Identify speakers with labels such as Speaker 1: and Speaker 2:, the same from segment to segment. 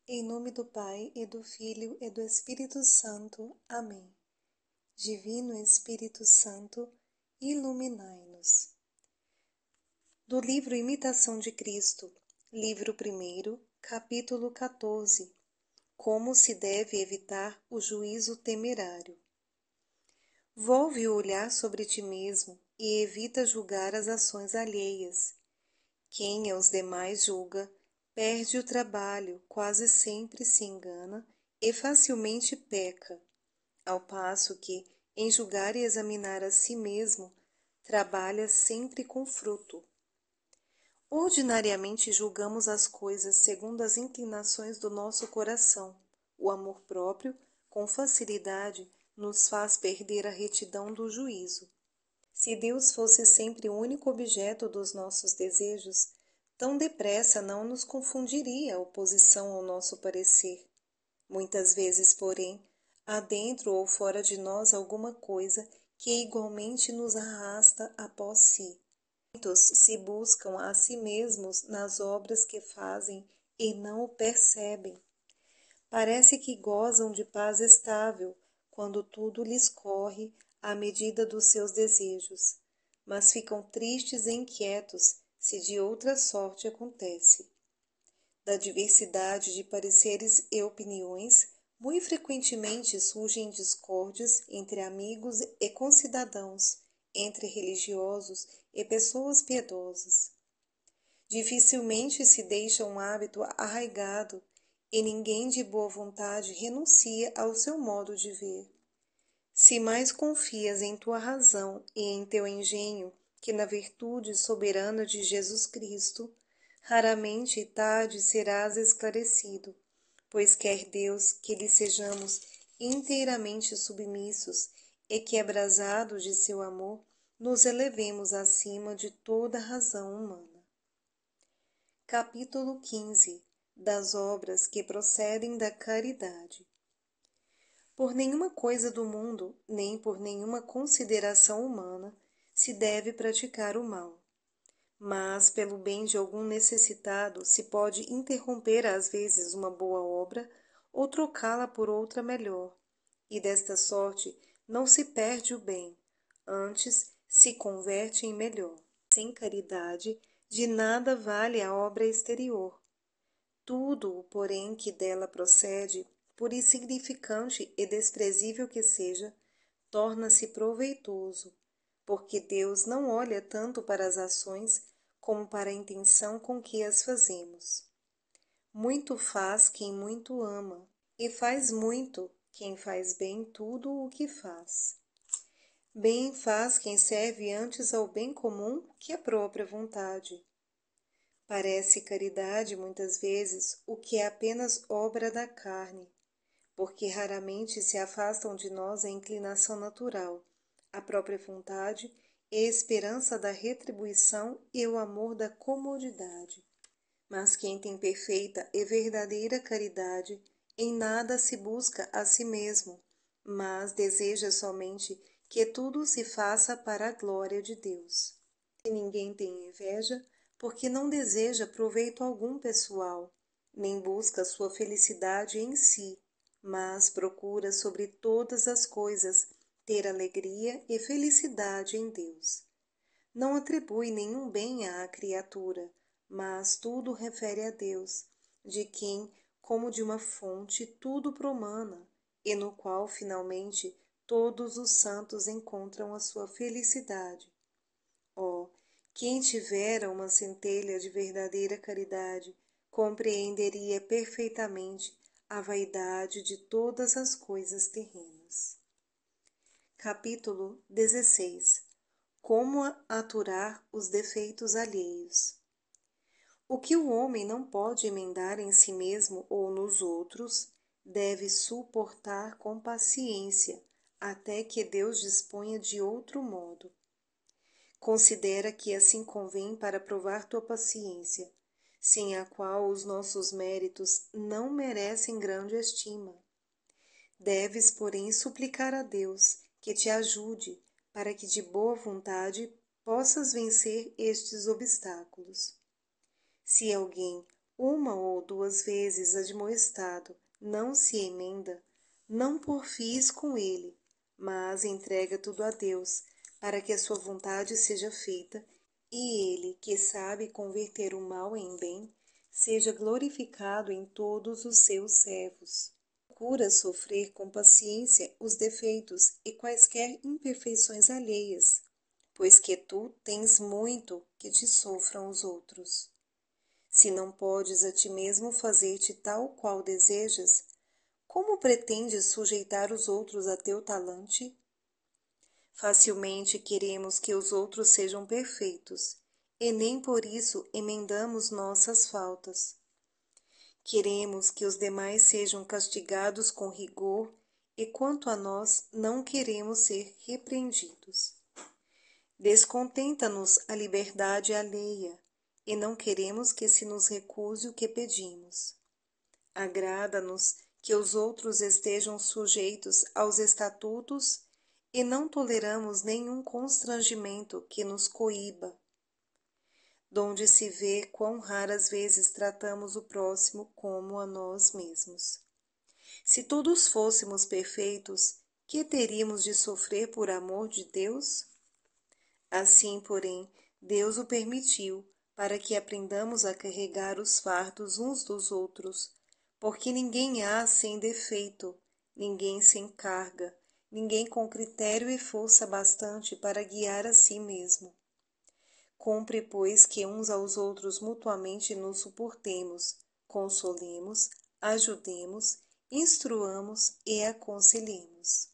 Speaker 1: Em nome do Pai, e do Filho, e do Espírito Santo. Amém. Divino Espírito Santo, iluminai-nos. Do livro Imitação de Cristo, livro 1, capítulo 14. Como se deve evitar o juízo temerário. Volve o olhar sobre ti mesmo e evita julgar as ações alheias. Quem aos demais julga, perde o trabalho, quase sempre se engana e facilmente peca, ao passo que, em julgar e examinar a si mesmo, trabalha sempre com fruto. Ordinariamente julgamos as coisas segundo as inclinações do nosso coração. O amor próprio, com facilidade, nos faz perder a retidão do juízo. Se Deus fosse sempre o único objeto dos nossos desejos, tão depressa não nos confundiria a oposição ao nosso parecer. Muitas vezes, porém, há dentro ou fora de nós alguma coisa que igualmente nos arrasta após si. Muitos se buscam a si mesmos nas obras que fazem e não o percebem. Parece que gozam de paz estável quando tudo lhes corre à medida dos seus desejos, mas ficam tristes e inquietos se de outra sorte acontece. Da diversidade de pareceres e opiniões, muito frequentemente surgem discórdias entre amigos e concidadãos, entre religiosos e pessoas piedosas. Dificilmente se deixa um hábito arraigado e ninguém de boa vontade renuncia ao seu modo de ver. Se mais confias em tua razão e em teu engenho que na virtude soberana de Jesus Cristo, raramente tarde serás esclarecido, pois quer Deus que lhe sejamos inteiramente submissos e que, abrasados de seu amor, nos elevemos acima de toda razão humana. Capítulo 15. Das obras que procedem da caridade. Por nenhuma coisa do mundo, nem por nenhuma consideração humana, se deve praticar o mal. Mas, pelo bem de algum necessitado, se pode interromper às vezes uma boa obra ou trocá-la por outra melhor, e desta sorte não se perde o bem, antes se converte em melhor. Sem caridade, de nada vale a obra exterior. Tudo, porém, que dela procede, por insignificante e desprezível que seja, torna-se proveitoso, porque Deus não olha tanto para as ações como para a intenção com que as fazemos. Muito faz quem muito ama, e faz muito quem faz bem tudo o que faz. Bem faz quem serve antes ao bem comum que à própria vontade. Parece caridade, muitas vezes, o que é apenas obra da carne, porque raramente se afastam de nós a inclinação natural, a própria vontade e a esperança da retribuição e o amor da comodidade. Mas quem tem perfeita e verdadeira caridade, em nada se busca a si mesmo, mas deseja somente que tudo se faça para a glória de Deus. E ninguém tem inveja, porque não deseja proveito algum pessoal, nem busca sua felicidade em si, mas procura sobre todas as coisas ter alegria e felicidade em Deus. Não atribui nenhum bem à criatura, mas tudo refere a Deus, de quem, como de uma fonte, tudo promana, e no qual, finalmente, todos os santos encontram a sua felicidade. Oh, quem tivera uma centelha de verdadeira caridade, compreenderia perfeitamente a vaidade de todas as coisas terrenas. Capítulo 16. Como aturar os defeitos alheios. O que o homem não pode emendar em si mesmo ou nos outros, deve suportar com paciência, até que Deus disponha de outro modo. Considera que assim convém para provar tua paciência, sem a qual os nossos méritos não merecem grande estima. Deves, porém, suplicar a Deus que te ajude, para que de boa vontade possas vencer estes obstáculos. Se alguém uma ou duas vezes admoestado, não se emenda, não porfies com ele, mas entrega tudo a Deus, para que a sua vontade seja feita, e ele, que sabe converter o mal em bem, seja glorificado em todos os seus servos. Procura sofrer com paciência os defeitos e quaisquer imperfeições alheias, pois que tu tens muito que te sofram os outros. Se não podes a ti mesmo fazer-te tal qual desejas, como pretendes sujeitar os outros a teu talante? Facilmente queremos que os outros sejam perfeitos, e nem por isso emendamos nossas faltas. Queremos que os demais sejam castigados com rigor, e quanto a nós, não queremos ser repreendidos. Descontenta-nos a liberdade alheia, e não queremos que se nos recuse o que pedimos. Agrada-nos que os outros estejam sujeitos aos estatutos, e não toleramos nenhum constrangimento que nos coíba. Donde se vê quão raras vezes tratamos o próximo como a nós mesmos. Se todos fôssemos perfeitos, que teríamos de sofrer por amor de Deus? Assim, porém, Deus o permitiu, para que aprendamos a carregar os fardos uns dos outros, porque ninguém há sem defeito, ninguém sem carga, ninguém com critério e força bastante para guiar a si mesmo. Cumpre, pois, que uns aos outros mutuamente nos suportemos, consolemos, ajudemos, instruamos e aconselhemos.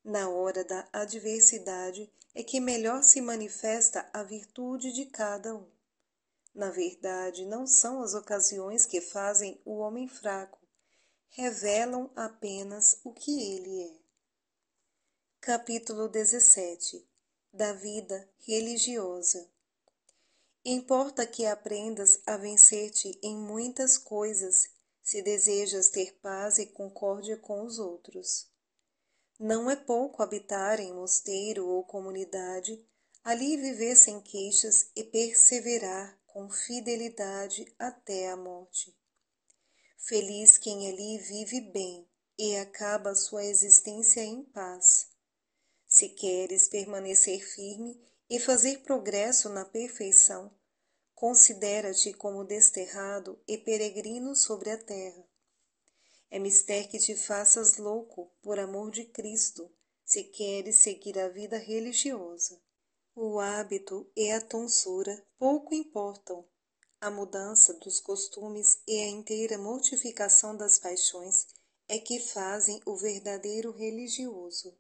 Speaker 1: Na hora da adversidade é que melhor se manifesta a virtude de cada um. Na verdade, não são as ocasiões que fazem o homem fraco, revelam apenas o que ele é. Capítulo 17. Da vida religiosa. Importa que aprendas a vencer-te em muitas coisas, se desejas ter paz e concórdia com os outros. Não é pouco habitar em mosteiro ou comunidade, ali viver sem queixas e perseverar com fidelidade até a morte. Feliz quem ali vive bem e acaba sua existência em paz. Se queres permanecer firme e fazer progresso na perfeição, considera-te como desterrado e peregrino sobre a terra. É mister que te faças louco por amor de Cristo, se queres seguir a vida religiosa. O hábito e a tonsura pouco importam. A mudança dos costumes e a inteira mortificação das paixões é que fazem o verdadeiro religioso.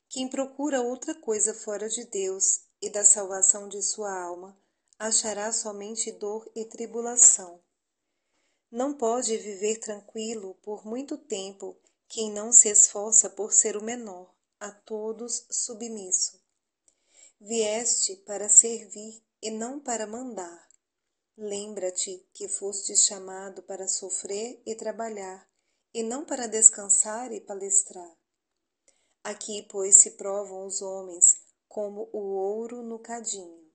Speaker 1: Quem procura outra coisa fora de Deus e da salvação de sua alma, achará somente dor e tribulação. Não pode viver tranquilo por muito tempo quem não se esforça por ser o menor, a todos submisso. Vieste para servir e não para mandar. Lembra-te que foste chamado para sofrer e trabalhar, e não para descansar e palestrar. Aqui, pois, se provam os homens como o ouro no cadinho.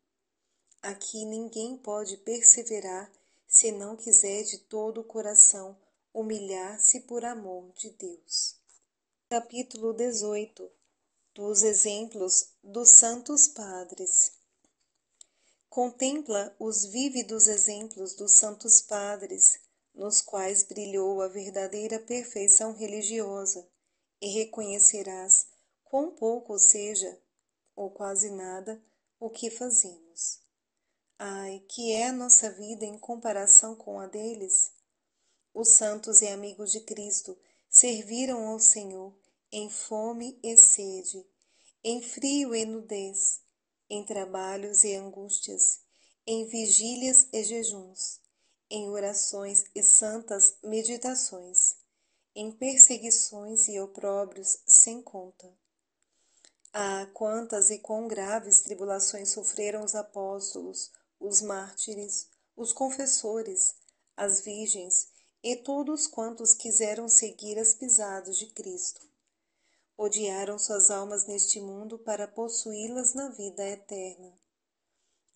Speaker 1: Aqui ninguém pode perseverar se não quiser de todo o coração humilhar-se por amor de Deus. Capítulo 18. Dos exemplos dos santos padres. Contempla os vívidos exemplos dos santos padres, nos quais brilhou a verdadeira perfeição religiosa, e reconhecerás quão pouco seja, ou quase nada, o que fazemos. Ai, que é a nossa vida em comparação com a deles? Os santos e amigos de Cristo serviram ao Senhor em fome e sede, em frio e nudez, em trabalhos e angústias, em vigílias e jejuns, em orações e santas meditações, em perseguições e opróbrios sem conta. Ah, quantas e quão graves tribulações sofreram os apóstolos, os mártires, os confessores, as virgens e todos quantos quiseram seguir as pisadas de Cristo. Odiaram suas almas neste mundo para possuí-las na vida eterna.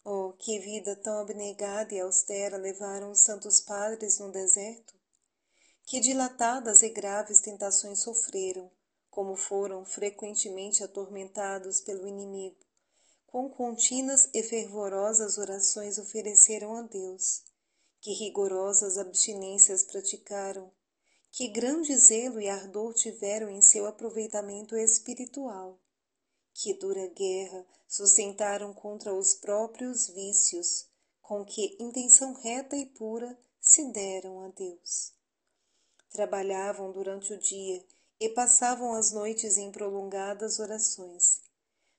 Speaker 1: Oh, que vida tão abnegada e austera levaram os santos padres no deserto! Que dilatadas e graves tentações sofreram, como foram frequentemente atormentados pelo inimigo, quão contínuas e fervorosas orações ofereceram a Deus, que rigorosas abstinências praticaram, que grande zelo e ardor tiveram em seu aproveitamento espiritual, que dura guerra sustentaram contra os próprios vícios, com que intenção reta e pura se deram a Deus. Trabalhavam durante o dia e passavam as noites em prolongadas orações.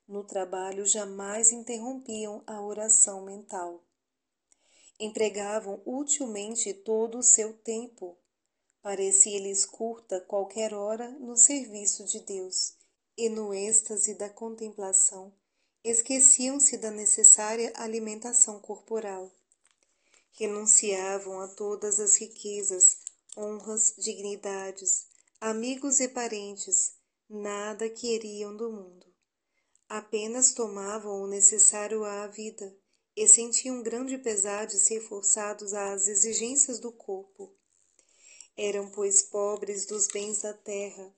Speaker 1: No trabalho jamais interrompiam a oração mental. Empregavam utilmente todo o seu tempo. Parecia-lhes curta qualquer hora no serviço de Deus, e no êxtase da contemplação esqueciam-se da necessária alimentação corporal. Renunciavam a todas as riquezas, honras, dignidades, amigos e parentes, nada queriam do mundo. Apenas tomavam o necessário à vida e sentiam grande pesar de ser forçados às exigências do corpo. Eram, pois, pobres dos bens da terra,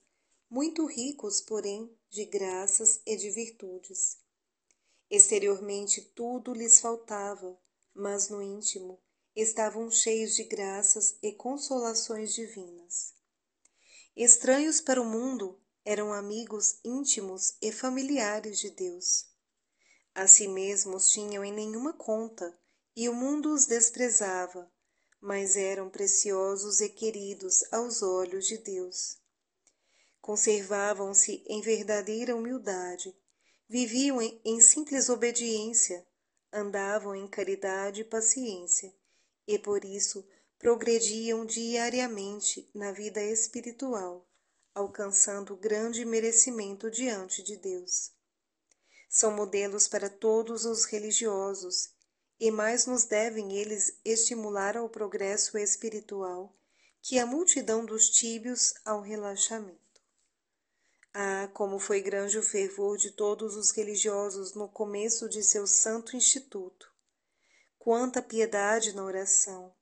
Speaker 1: muito ricos, porém, de graças e de virtudes. Exteriormente tudo lhes faltava, mas no íntimo estavam cheios de graças e consolações divinas. Estranhos para o mundo, eram amigos íntimos e familiares de Deus. A si mesmos tinham em nenhuma conta, e o mundo os desprezava, mas eram preciosos e queridos aos olhos de Deus. Conservavam-se em verdadeira humildade, viviam em simples obediência, andavam em caridade e paciência, e por isso progrediam diariamente na vida espiritual, alcançando grande merecimento diante de Deus. São modelos para todos os religiosos, e mais nos devem eles estimular ao progresso espiritual que a multidão dos tíbios ao relaxamento. Ah, como foi grande o fervor de todos os religiosos no começo de seu santo instituto! Quanta piedade na oração!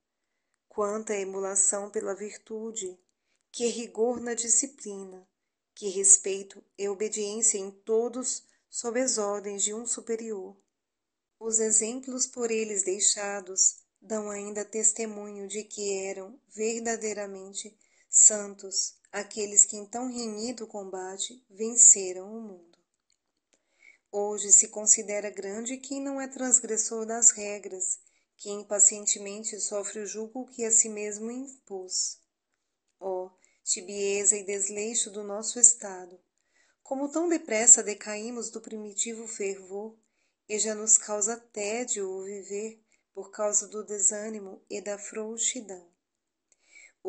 Speaker 1: Quanta emulação pela virtude! Que rigor na disciplina! Que respeito e obediência em todos sob as ordens de um superior! Os exemplos por eles deixados dão ainda testemunho de que eram verdadeiramente santos aqueles que em tão renhido combate venceram o mundo. Hoje se considera grande quem não é transgressor das regras, que impacientemente sofre o jugo que a si mesmo impôs. Ó, tibieza e desleixo do nosso estado! Como tão depressa decaímos do primitivo fervor, e já nos causa tédio o viver por causa do desânimo e da frouxidão.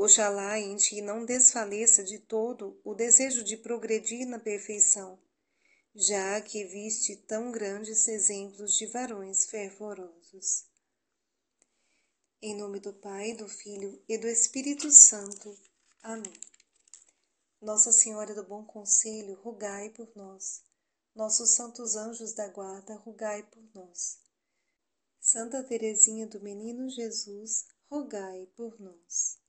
Speaker 1: Oxalá em ti não desfaleça de todo o desejo de progredir na perfeição, já que viste tão grandes exemplos de varões fervorosos. Em nome do Pai, do Filho e do Espírito Santo. Amém. Nossa Senhora do Bom Conselho, rogai por nós. Nossos santos anjos da guarda, rogai por nós. Santa Teresinha do Menino Jesus, rogai por nós.